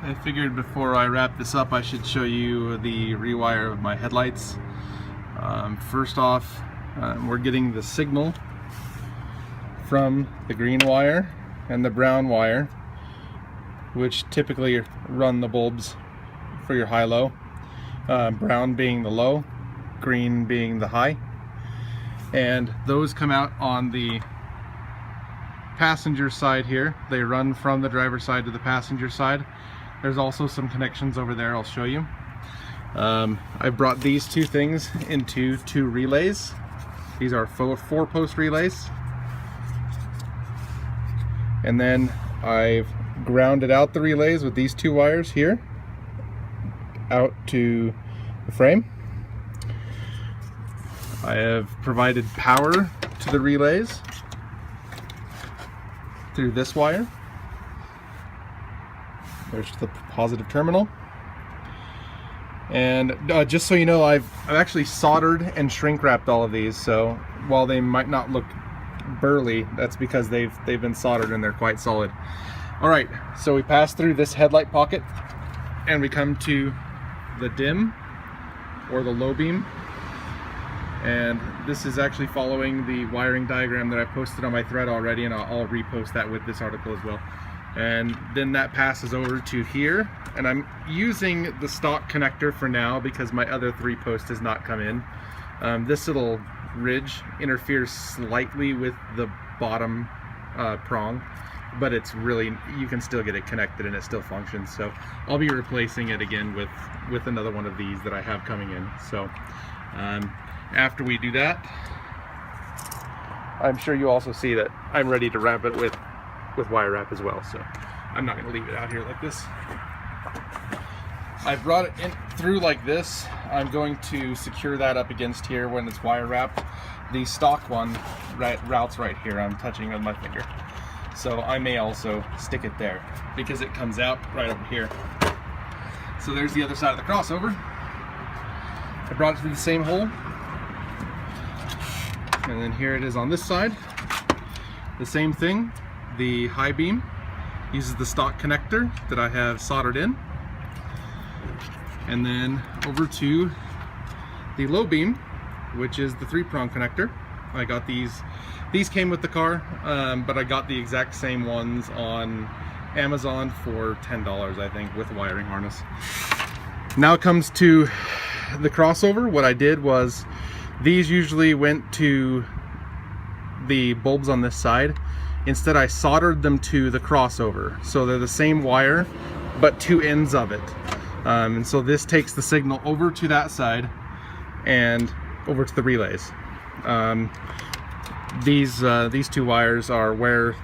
I figured before I wrap this up I should show you the rewire of my headlights. First off, we're getting the signal from the green wire and the brown wire, which typically run the bulbs for your high-low. Brown being the low, green being the high. And those come out on the passenger side here. They run from the driver's side to the passenger side. There's also some connections over there I'll show you. I brought these two things into two relays. These are 4-post relays. And then I've grounded out the relays with these two wires here out to the frame. I have provided power to the relays through this wire. There's the positive terminal. And just so you know, I've actually soldered and shrink wrapped all of these, so while they might not look burly, that's because they've been soldered and they're quite solid. Alright, so we pass through this headlight pocket and we come to the dim or the low beam, and this is actually following the wiring diagram that I posted on my thread already, and I'll repost that with this article as well. And then that passes over to here, and I'm using the stock connector for now because my other 3-post has not come in. This little ridge interferes slightly with the bottom prong, but it's really, you can still get it connected and it still functions. So I'll be replacing it again with another one of these that I have coming in. So after we do that, I'm sure you also see that I'm ready to wrap it with wire wrap as well. So I'm not going to leave it out here like this. I brought it in through like this. I'm going to secure that up against here when it's wire wrapped. The stock one routes right here. I'm touching with my finger. So I may also stick it there because it comes out right over here. So there's the other side of the crossover. I brought it through the same hole. And then here it is on this side. The same thing. The high beam uses the stock connector that I have soldered in. And then over to the low beam, which is the 3-prong connector. I got these came with the car, but I got the exact same ones on Amazon for $10, I think, with a wiring harness. Now it comes to the crossover. What I did was, these usually went to the bulbs on this side. Instead, I soldered them to the crossover. So they're the same wire, but two ends of it. And so this takes the signal over to that side and over to the relays. These two wires are where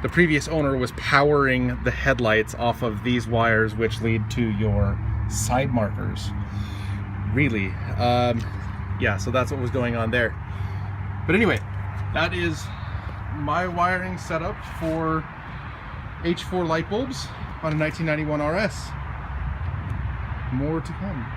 the previous owner was powering the headlights off of these wires, which lead to your side markers. Really, yeah, so that's what was going on there. But anyway, that is my wiring setup for H4 light bulbs on a 1991 RS. More to come.